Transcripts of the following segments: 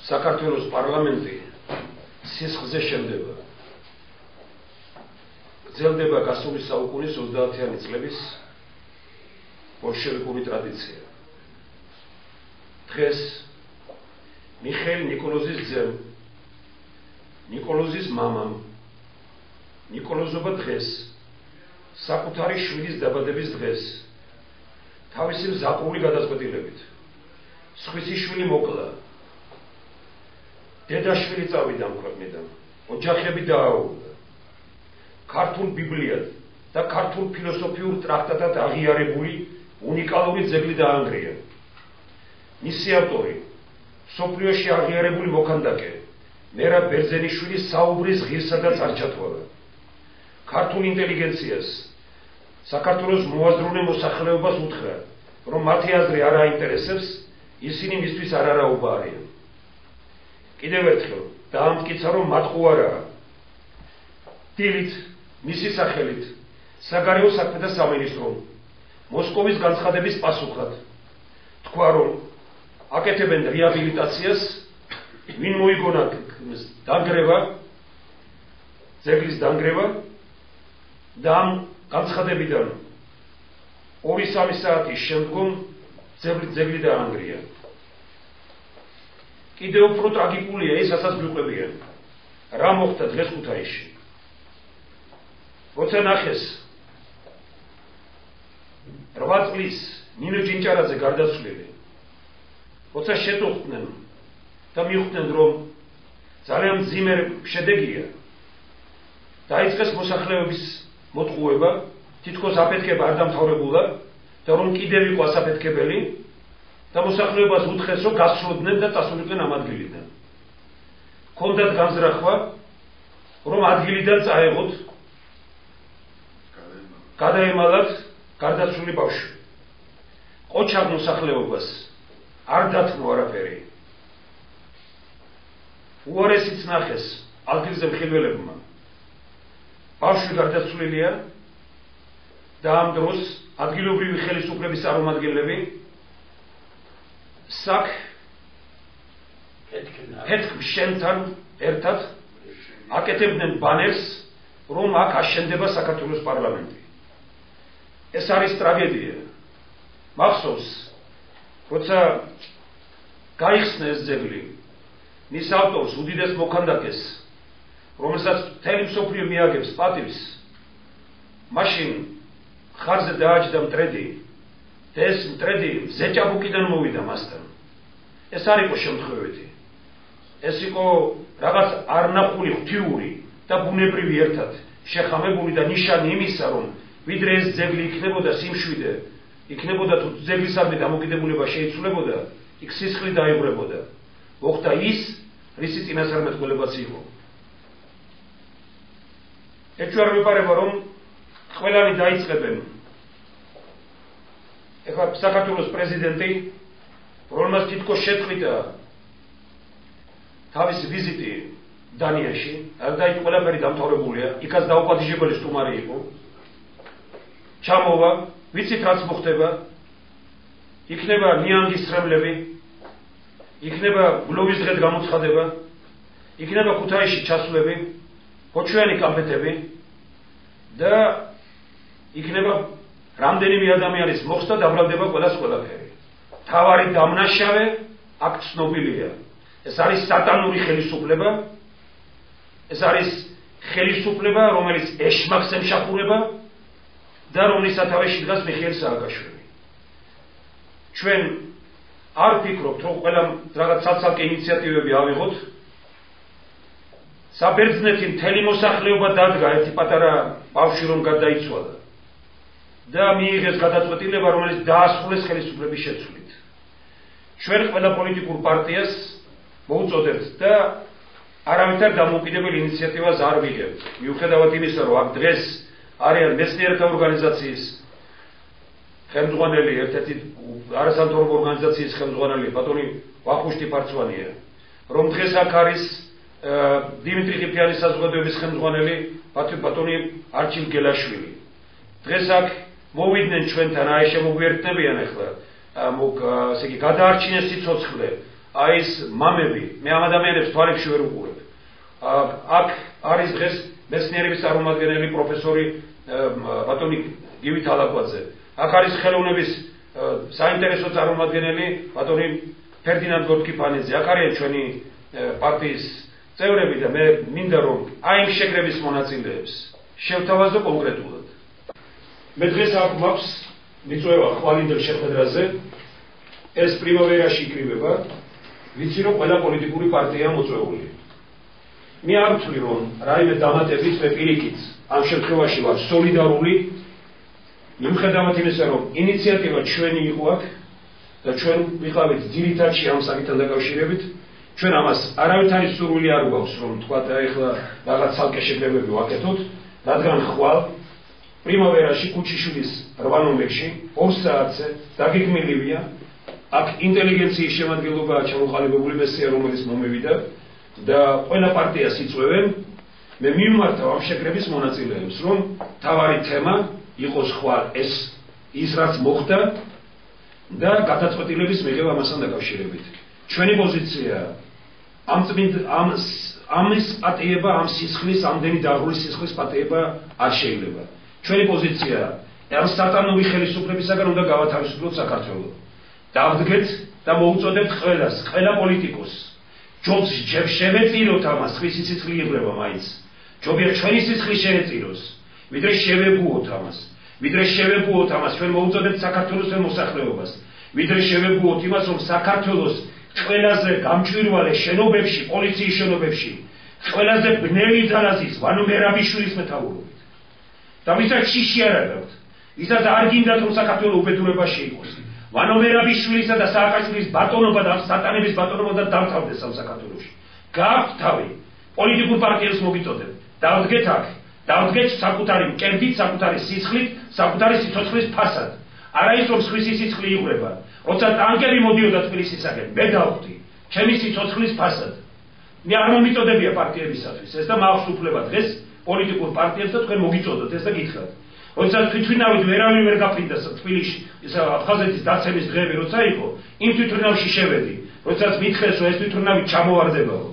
საქართველოს პარლამენტი სისხლზე შემდება. გრძელდება გასული საუკუნის 30-იანი წლების ბოლშევიკური ტრადიცია. დღეს მიხეილ ნიკოლოზის ძემ, ნიკოლოზის მამამ, ნიკოლოზობა დღეს, საკუთარი შვილის დაბადების დღეს, თავისი მზაკრული გადაწყვეტილებით, სხვისი შვილი მოკლა, დედაშვილი წავიდა ქვეყნიდან, ოჯახები დააუღდა, ქართულ ბიბლიად და ქართულ ფილოსოფიურ ტრაქტატად აღიარებული უნიკალური ძეგლი დაანგრია. მისი ავტორი, მსოფლიოში აღიარებული მოქანდაკე, მერაბ ბერძენიშვილის საუბრის ღირსა და წარჩათვალა. ქართულ ინტელიგენციას, საქართველოს მოაზროვნე მოსახლეობას უთხრა, რომ მათი აზრი არ აინტერესებს, ისინი მისთვის არ არაობა არიან. კიდევ ერთხელ დაამტკიცა, რომ მათ ყო არაა. დილით, მისი სახელით, საგარეო საქმეთა სამინისტრომ მოსკოვის განცხადების პასუხად თქვა, რომ აკეთებენ რეაბილიტაციას, ვინ მოიგონა დანგრევა, ძეგლის დანგრევა და ამ განცხადებიდან 2-3 საათის შემდგომ ძეგლი დაანგრია. კიდევ უფრო ტრაგიკულია ის, რასაც ვიყვებიან, რა მოხდა დღეს ქუთაისში. როცა ნახეს 8 წლის ნინო ჭინჭარაძე გარდაცვლილი, როცა შეტოხდნენ და მიხვდნენ, რომ ძალიან მძიმე შედეგია, დაიწყეს მოსახლეობის მოტყუება, თითქოს აფეთქება არ დამთავრებულა და რომ კიდევ იყო ასაფეთქებელი და მოსახლეობას უთხრეს, რომ გასცლოდნენ და წასულიყვნენ ამ ადგილიდან. ჰქონდათ განზრახვა, რომ ადგილიდან წაეღოთ, გადაემალათ გარდაცვლილი ბავშვი. ყოჩაღ მოსახლეობას არ დათმო არაფერი. უარესიც ნახეს ადგილზე მხილველებმა. ბავშვი გარდაცვლილია და ამ დროს ადგილობრივი ხელისუფლების წარმომადგენლები ფეთქ-შენთან ერთად აკეთებდნენ ბანერს, რომ აქ აშენდება საქართველოს პარლამენტი. ეს არის ტრაგედია. მახსოვს, როცა გაიხსნა ეს ძეგლი, მის ავტორს, უდიდეს მოქანდაკეს, რომელსაც მთელი მსოფლიო მიაგებს პატივს, მაშინ ხარზე დააჯდა მტრედი და ეს მტრედი ზეჭაბუკიდან მოვიდა მასთან. ეს არ იყო შემთხვევითი. ეს იყო რაღაც არნახული ღვთიური და ბუნებრივი ერთად შეხამებული და ნიშანი იმისა, რომ ვიდრე ეს ძეგლი იქნებოდა სიმშვიდე, იქნებოდა თუ ძეგლისადმი დამოკიდებულება შეიცვლებოდა, იქ სისხლი დაიღვრებოდა. მოხდა ის, რისი წინასწარმეტყველებაც იყო. ეჭვი არ ვიპარება, რომ ყველანი დაიწყებენ. ეხლა საქართველოს პრეზიდენტი, რომელმაც თითქოს შეწყვიტა თავისი ვიზიტი დანიაში, და იქ ყველაფერი დამთავრებულია, იქაც დაუპატიჟებელი სტუმარი იყო. ჩამოვა, ვიცით რაც მოხდება, იქნება ნიანგის სრემლები, იქნება გლოვის დღედ გამოცხადება, იქნება ქუთაისში ჩასვლები, ხოჩვიანი კამფეტები და იქნება რამდენიმე ადამიანის მოხსნა დაბრალდება ყველას ყველაფერი. თავარი დამნაშავე აქ ცნობილია. ეს არის სატანური ხელისუფლება, ეს არის ხელისუფლება, რომელიც ეშმაკს ემსახურება და რომლის სათავეში დგას მიხეილ სააკაშვილი. ჩვენ არ ვფიქრობთ, რომ ყველა რაღაც ცალ-ცალკე ინიციატივები ავიღოთ. საბერძნეთი მთელი მოსახლეობა დადგა, ერთი პატარა ბავშვი რომ გადაიცვალა და მიიღეს გადაწყვეტილება, რომელიც დაასრულეს ხელისუფლების შეცვლით. ჩვენ ყველა პოლიტიკურ პარტიას მოუწოდებთ და არავითარ დამოუკიდებელ ინიციატივას არ ვიღებთ. მიუხედავად იმისა, რომ აქ დღეს არიან მეცნიერთა ორგანიზაციის ხელმძღვანელი, ერთ-ერთი არასამთავრობო ორგანიზაციის ხელმძღვანელი ბატონი ვახუშტი ფარცვანია, რომ დღეს აქ არის დიმიტრი ყიფიანის საზოგადოების ხელმძღვანელი ბატონი არჩილ გელაშვილი. დღეს აქ მოვიდნენ ჩვენთან, აი შემოგვიერთდებიან ახლა, ესე იგი გადაარჩინეს სიცოცხლე აი ეს მამები, მე ამ ადამიანებს თვალებში ვერ უყურებ. აქ არის დღეს მეცნიერების წარმომადგენელი პროფესორი ბატონი გივით ალაკვაძე. აქ არის ხელოვნების საინტერესო წარმომადგენელი ბატონი ფერდინანდ გორკიფანიძე. აქ არიან ჩვენი პარტიის წევრები და მე მინდა რომ აი იმ შეკრების მონაწილეებს შევთავაზო კონკრეტულად. მე დღეს აქ მაქვს მიწვევა ხვალინდელ შეხვედრაზე ეს პრიმავერაში იკრიბება, ვიცი რომ ყველა პოლიტიკური პარტია მოწვეული. მე არ ვთვლი რომ რაიმე დამატებით მე პირიქით ამ შემთხვევაში ვარ სოლიდარული მიუხედავად იმისა რომ ინიციატივა ჩვენი იყო აქ და ჩვენ ვიყავით ძირითადში ამ საკითხთან დაკავშირებით ჩვენ ამას არავითარი სურვილი არ გვაქვს რომ თქვა და ეხლა რაღაც ცალკე შეკრებები ვაკეთოთ რადგან ხვალ პრიმავერაში კუჩიშვილის 8 ნომერში 2 საათზე დაგეგმილივია აქ ინტელიგენციის შემადგენლობაა ჩამოყალიბებული მესია რომელიც მომევიდა და ყველა პარტიას იწვევენ მე მიმართავ ამ შეკრების მონაწილეებს რომ თავარი თემა იყოს ხვალ ის რაც მოხდა და გადაწყვეტილების მიღება ამასთან დაკავშირებით ჩვენი პოზიცია ამის პატიება ამ სისხლის ამდენი დაღრული სისხლის პატიება არ შეიძლება ჩვენი პოზიცია ამ სტატანური ხელისუფლებისაგან უნდა გავათავისუფლოთ საქართველო დავდგეთ და მოუწოდებთ ყველას ყველა პოლიტიკოსს ჯობს შევეწიროთ ამას ხვის სისხლი იღრება მაინც ჯობია ჩვენი სისხლი შეეწიროს ვიდრე შევეგუოთ ამას ჩვენ მოუწოდებთ საქართველოს მოსახლეობას ვიდრე შევეგუოთ იმას რომ საქართველოს ყველაზე გამჭვირვალე შენობებში პოლიციის შენობებში ყველაზე ბნელი ძალაზის ვანო მერაბიშვილის მეთაურობით და ვისაც შიში არ აქვს ვისაც არ გინდათ რომ საქართველო უბედურებაში იყოს ვანო მერაბიშვილისა და სააკაშვილის ბატონობა და სატანების ბატონობა და დავთავდეს ამ საქართველოში გააქვთ თავი პოლიტიკურ პარტიებს მოგიწოდებ დავდგეთ აქ დავდგეთ საკუთარი მკერდით საკუთარი სისხლით საკუთარი სიცოცხლის ფასად არა ის რომ სხვისი სისხლი იღრება როცა ტანკები მოდიოდა თბილისისაკენ მე დავხვდი ჩემი სიცოცხლის ფასად მე არ მომიწოდებია პარტიებისათვის ეს და მაქვს უფლება დღეს პოლიტიკურ პარტიებს და თქვენ მოგიწოდოთ ეს და გითხრათ როცა თვითმფრინავით ვერავინ ვერ გაფრინდა თბილისში ეს აფხაზეთის დაცემის დღეები როცა იყო იმ თვითმფრინავში შევედი როდესაც მითხეს რომ ეს თვითმფრინავი ჩამოვარდებაო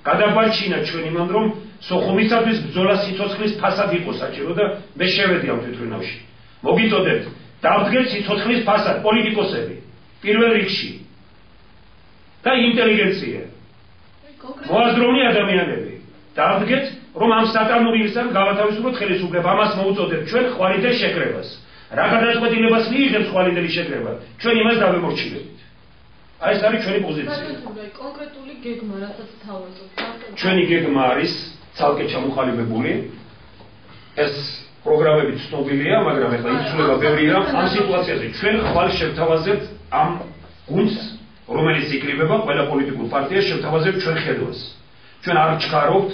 გადაგვარჩინა ჩვენ იმან რომ სოხუმისათვის ბრძოლა სიცოცხლის ფასად იყო საჭირო და მე შევედი ამ თვითმფრინავში მოგიწოდებთ დავდგეთ სიცოცხლის ფასად პოლიტიკოსები პირველ რიგში და ინტელიგენცია მოაზროვნე ადამიანები დავდგეთ რომ ამ სტატანურისგან გავათავისუფლოთ ხელისუფლება ამას მოუწოდებთ ჩვენ ხვალინდელ შეკრებას რა გადაწყვეტილებას მიიღებს ხვალინდელი შეკრება ჩვენ იმას დავემორჩილებით აი ეს არის ჩვენი პოზიცია კონკრეტული გეგმა რასაც თავაზობთ ჩვენი გეგმა არის ცალკე ჩამოყალიბებული ეს პროგრამები ცნობილია მაგრამ ეხლა იცვლება ბევრი რამ ამ სიტუაციაზე ჩვენ ხვალ შევთავაზებთ ამ გუნდს რომელიც იკრიბება ყველა პოლიტიკურ პარტიას შევთავაზებთ ჩვენ ხედვას ჩვენ არ ჩქარობთ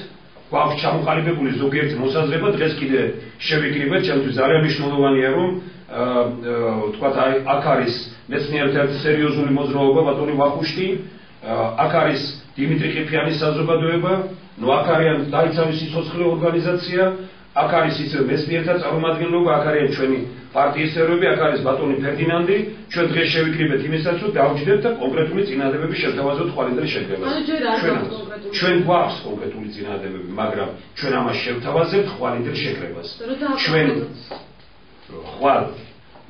გვაქვს ჩამოყალიბებული ზოგიერთი მოსაზრება დღეს კიდე შევიკრიბეთ ჩემთვის ძალიან მნიშვნელოვანია რომ თქვათ აქ არის მეცნიერთა სერიოზული მოძრაობა ბატონი ვახუშტი აქ არის დიმიტრი ყიფიანის საზოგადოება ნუ აქ არიან დაიცავის სიცოცხლე ორგანიზაცია აქ არის ისე მეცნიერთა წარმომადგენლობა აქ არიან ჩვენი პარტიის წევრები აქ არის ბატონი ფერდინანდი ჩვენ დღეს შევიკრიბეთ იმისაც რომ დავჯდეთ და კონკრეტული წინადადებები შევთავაზოთ ხვალინდელ შეკრებას ჩვენ გვაქვს კონკრეტული წინადადებები მაგრამ ჩვენ ამას შევთავაზებთ ხვალინდელ შეკრებას ჩვენ ხვალ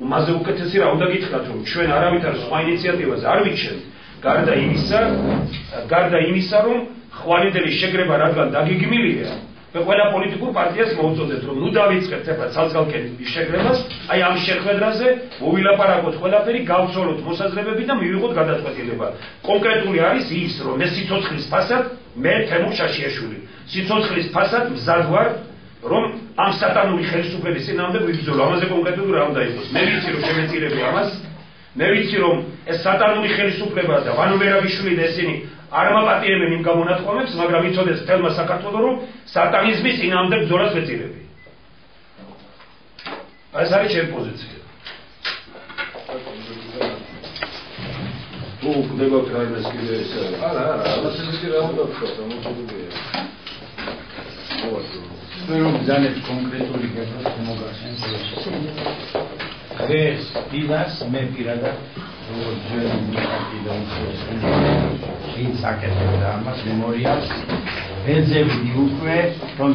უმაზე უკეთესი რა უნდა გითხრათ რომ ჩვენ არავითარ სხვა ინიციატივას არ ვიჩენთ გარდა იმისა რომ ხვალინდელი შეკრება რადგან დაგეგმილია მე ყველა პოლიტიკურ პარტიას მოუწოდეთ რომ ნუ დავიწყებთ ახლა ცალ-ცალკე შეკრებას აი ამ შეხვედრაზე მოვილაპარაკოთ ყველაფერი გავცოლოთ მოსაზრებები და მივიღოთ გადაწყვეტილება კონკრეტული არის ის რომ მე სიცოცხლის ფასად მე თემურ შაშიაშვილი სიცოცხლის ფასად მზად ვარ რომ ამ სტატანური ხელისუფლების წინააღმდეგ ვიბრძოლო ამაზე კონკრეტული რა უნდა იყოს მე ვიცი რომ შემეწირები ამას მე ვიცი რომ ეს სტატანური ხელისუფლება და ვანო მერაბიშვილი და ესენი არ მაპატიებენ იმ გამონათქვამებს მაგრამ იცოდეს თელმა საქართველო რომ სატანიზმის წინააღმდეგ ბრძოლას ვეწირები ეს არის ჩემი პოზიცია თუ გდებათ რაიმეს კიდე ეს არა ამასები რა უნდა ვთქვათ ამოწოდებია რომ ძალიან კონკრეტული გეგმას მოგახსენებთ დღეს დილას მე პირადად როგორც ძველი მუსაკი და ის აკეთებდა ამას მემორიალს. ეძებდი უკვე რომ